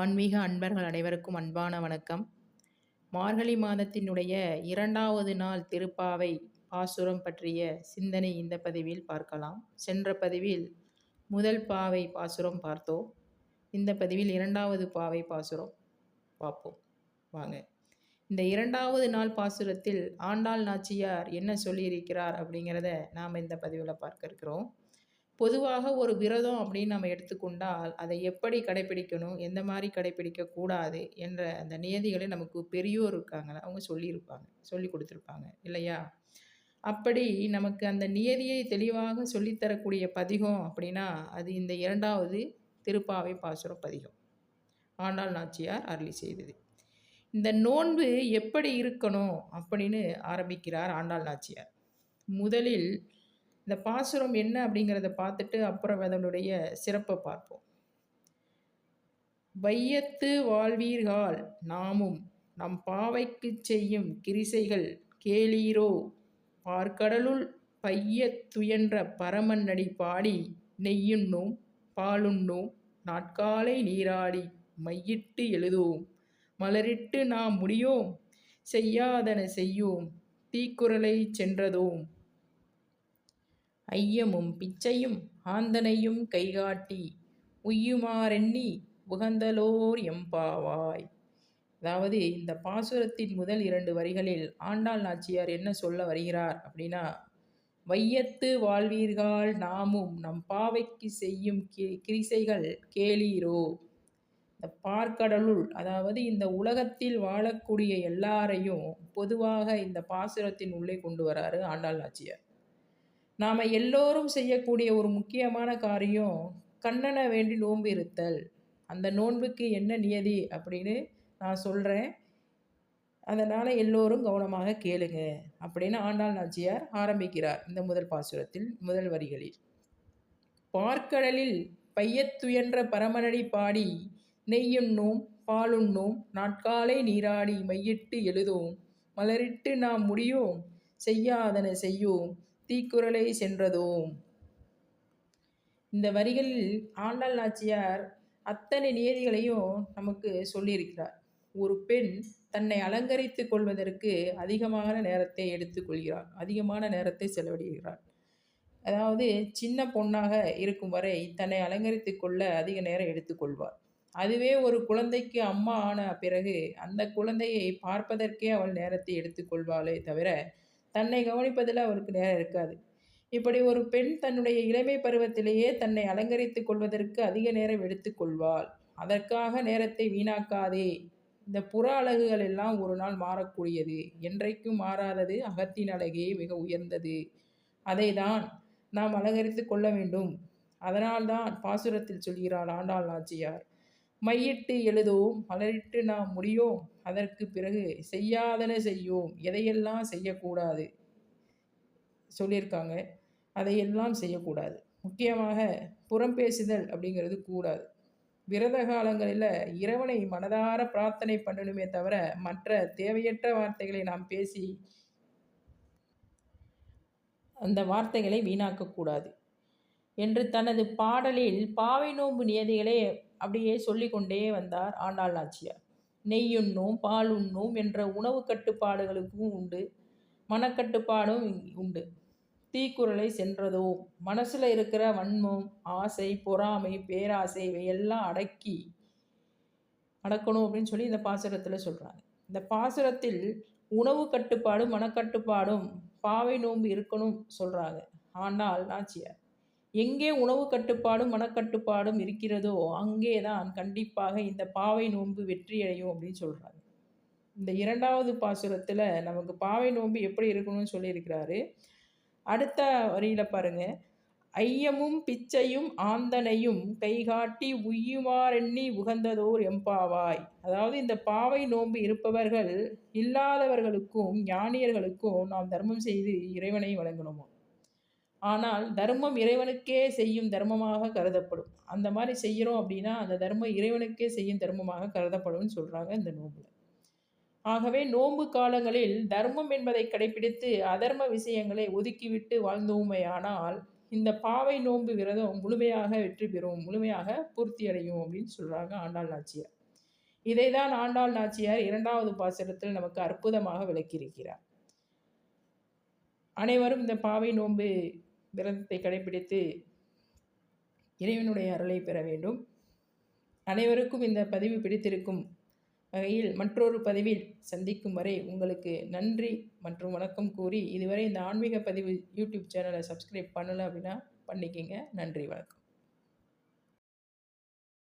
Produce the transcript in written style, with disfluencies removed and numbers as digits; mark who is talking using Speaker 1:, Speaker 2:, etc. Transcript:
Speaker 1: ஆன்மீக அன்பர்கள் அனைவருக்கும் அன்பான வணக்கம். மார்கழி மாதத்தினுடைய 2வது நாள் திருப்பாவை பாசுரம் பற்றிய சிந்தனை இந்த பதிவில் பார்க்கலாம். சென்ற பதிவில் முதல் பாவை பாசுரம் பார்த்தோம். இந்த பதிவில் 2வது பாவை பாசுரம் பார்ப்போம். வாங்க. இந்த 2வது நாள் பாசுரத்தில் ஆண்டாள் நாச்சியார் என்ன சொல்லியிருக்கிறார் அப்படிங்கிறத நாம் இந்த பதிவில் பார்க்க இருக்கிறோம். பொதுவாக ஒரு விரதம் அப்படின்னு நம்ம எடுத்துக்கொண்டால் அதை எப்படி கடைப்பிடிக்கணும், எந்த மாதிரி கடைப்பிடிக்கக்கூடாது என்ற அந்த நியதிகளை நமக்கு பெரியோர் இருக்காங்க, அவங்க சொல்லியிருப்பாங்க, சொல்லி கொடுத்துருப்பாங்க இல்லையா? அப்படி நமக்கு அந்த நியதியை தெளிவாக சொல்லித்தரக்கூடிய பதிகம் அப்படின்னா அது இந்த 2வது திருப்பாவை பாசுரம் பதிகம், ஆண்டாள் நாச்சியார் அருளி செய்தது. இந்த நோன்பு எப்படி இருக்கணும் அப்படின்னு ஆரம்பிக்கிறார் ஆண்டாள் நாச்சியார். முதலில் இந்த பாசுரம் என்ன அப்படிங்கிறத பார்த்துட்டு அப்புறம் அதனுடைய சிறப்பை பார்ப்போம். வையத்து வாழ்வீர்கள் நாமும் நம் பாவைக்கு செய்யும் கிரிசைகள் கேளீரோ, பார்க்கடலுள் பையத் துயன்ற பரமன்னடி பாடி நெய்யுண்ணோம் பாலுண்ணோம் நாட்காலை நீராடி மையிட்டு எழுதோம் மலரிட்டு நாம் முடியோம் செய்யாதன செய்யோம் தீக்குறளை சென்றதோம் ஐயமும் பிச்சையும் ஆந்தனையும் கைகாட்டி உய்யுமாறெண்ணி உகந்தலோர் எம்பாவாய். அதாவது இந்த பாசுரத்தின் முதல் 2 வரிகளில் ஆண்டாள் நாச்சியார் என்ன சொல்ல வருகிறார் அப்படின்னா, வையத்து வாழ்வீர்கள் நாமும் நம் பாவைக்கு செய்யும் கிரிசைகள் கேளீரோ. இந்த பார்க்கடலுள், அதாவது இந்த உலகத்தில் வாழக்கூடிய எல்லாரையும் பொதுவாக இந்த பாசுரத்தின் உள்ளே கொண்டு வராரு ஆண்டாள் நாச்சியார். நாம் எல்லோரும் செய்யக்கூடிய ஒரு முக்கியமான காரியம் கண்ணனை வேண்டி நோன்பு இருத்தல். அந்த நோன்புக்கு என்ன நியதி அப்படின்னு நான் சொல்கிறேன், அதனால் எல்லோரும் கவனமாக கேளுங்க அப்படின்னு ஆண்டாள் நாச்சியார் ஆரம்பிக்கிறார் இந்த முதல் பாசுரத்தில் முதல் வரிகளில். பார்க்கடலில் பையத்துயன்ற பரமனடி பாடி நெய்யுண்ணோம் பாலுண்ணோம் நாட்காலை நீராடி மையிட்டு எழுதோம் மலரிட்டு நாம் முடியோம் செய்யாதன செய்யோம் தீக்குறளை சென்றதோம். இந்த வரிகளில் ஆண்டாள் நாச்சியார் அத்தனை நியதிகளையும் நமக்கு சொல்லியிருக்கிறார். ஒரு பெண் தன்னை அலங்கரித்து கொள்வதற்கு அதிகமான நேரத்தை எடுத்துக்கொள்கிறார், அதிகமான நேரத்தை செலவிடுகிறார். அதாவது சின்ன பொண்ணாக இருக்கும் வரை தன்னை அலங்கரித்து கொள்ள அதிக நேரம் எடுத்துக்கொள்வார். அதுவே ஒரு குழந்தைக்கு அம்மா ஆன பிறகு அந்த குழந்தையை பார்ப்பதற்கே அவள் நேரத்தை எடுத்துக்கொள்வாளே தவிர தன்னை கவனிப்பதில் அவருக்கு நேரம் இருக்காது. இப்படி ஒரு பெண் தன்னுடைய இளமை பருவத்திலேயே தன்னை அலங்கரித்து கொள்வதற்கு அதிக நேரம் எடுத்துக்கொள்வாள். அதற்காக நேரத்தை வீணாக்காதே. இந்த புற அழகுகள் எல்லாம் ஒரு நாள் மாறக்கூடியது, என்றைக்கும் மாறாதது அகத்தின் அழகே மிக உயர்ந்தது. அதை தான் நாம் அலங்கரித்து கொள்ள வேண்டும். அதனால்தான் பாசுரத்தில் சொல்கிறாள் ஆண்டாள் நாச்சியார், மையிட்டு எழுதோம் மலரிட்டு நாம் முடியோம், அதற்கு பிறகு செய்யாதன செய்யோம். எதையெல்லாம் செய்யக்கூடாது சொல்லியிருக்காங்க, அதையெல்லாம் செய்யக்கூடாது. முக்கியமாக புறம் பேசுதல் அப்படிங்கிறது கூடாது. விரத காலங்களில் இறைவனை மனதார பிரார்த்தனை பண்ணணுமே தவிர மற்ற தேவையற்ற வார்த்தைகளை நாம் பேசி அந்த வார்த்தைகளை வீணாக்கக்கூடாது என்று தனது பாடலில் பாவை நோன்பு நியதிகளை அப்படியே சொல்லிக்கொண்டே வந்தார் ஆண்டாள் நாச்சியார். நெய்யுண்ணோம் பாலுண்ணோம் என்ற உணவு கட்டுப்பாடுகளுக்கும் உண்டு, மனக்கட்டுப்பாடும் உண்டு. தீக்குறளை சென்றதோம், மனசில் இருக்கிற வன்மம், ஆசை, பொறாமை, பேராசை இவையெல்லாம் அடக்கணும் அப்படின்னு சொல்லி இந்த பாசுரத்தில் சொல்கிறாங்க. இந்த பாசுரத்தில் உணவு கட்டுப்பாடும் மனக்கட்டுப்பாடும் பாவை நோன்பு இருக்கணும் சொல்கிறாங்க ஆண்டாள் நாச்சியார். எங்கே உணவு கட்டுப்பாடும் மனக்கட்டுப்பாடும் இருக்கிறதோ அங்கே தான் கண்டிப்பாக இந்த பாவை நோன்பு வெற்றியடையும் அப்படின்னு சொல்கிறாங்க. இந்த 2வது பாசுரத்தில் நமக்கு பாவை நோன்பு எப்படி இருக்கணும்னு சொல்லியிருக்கிறாரு. அடுத்த வரியில் பாருங்க, ஐயமும் பிச்சையும் ஆந்தனையும் கைகாட்டி உய்யுமாறெண்ணி உகந்ததோர் எம்பாவாய். அதாவது இந்த பாவை நோன்பு இருப்பவர்கள் இல்லாதவர்களுக்கும் ஞானியர்களுக்கும் நாம் தர்மம் செய்து இறைவனை வழங்கணுமோ. ஆனால் தர்மம் இறைவனுக்கே செய்யும் தர்மமாக கருதப்படும். அந்த மாதிரி செய்கிறோம் அப்படின்னா அந்த தர்மம் இறைவனுக்கே செய்யும் தர்மமாக கருதப்படும்னு சொல்கிறாங்க இந்த நோன்புல. ஆகவே நோன்பு காலங்களில் தர்மம் என்பதை கடைபிடித்து அதர்ம விஷயங்களை ஒதுக்கிவிட்டு வாழ்ந்தோமையானால் இந்த பாவை நோன்பு விரதம் முழுமையாக வெற்றி பெறும், முழுமையாக பூர்த்தி அடையும் அப்படின்னு சொல்கிறாங்க ஆண்டாள் நாச்சியார். இதை தான் ஆண்டாள் நாச்சியார் 2வது பாசுரத்தில் நமக்கு அற்புதமாக விளக்கியிருக்கிறார். அனைவரும் இந்த பாவை நோன்பு விரதத்தை கடைபிடித்து இறைவனுடைய அருளை பெற வேண்டும். அனைவருக்கும் இந்த பதிவு பிடித்திருக்கும் வகையில் மற்றொரு பதிவில் சந்திக்கும் வரை உங்களுக்கு நன்றி மற்றும் வணக்கம் கூறி, இதுவரை இந்த ஆன்மீக பதிவு யூடியூப் சேனலை சப்ஸ்கிரைப் பண்ணலை அப்படின்னா பண்ணிக்கங்க. நன்றி, வணக்கம்.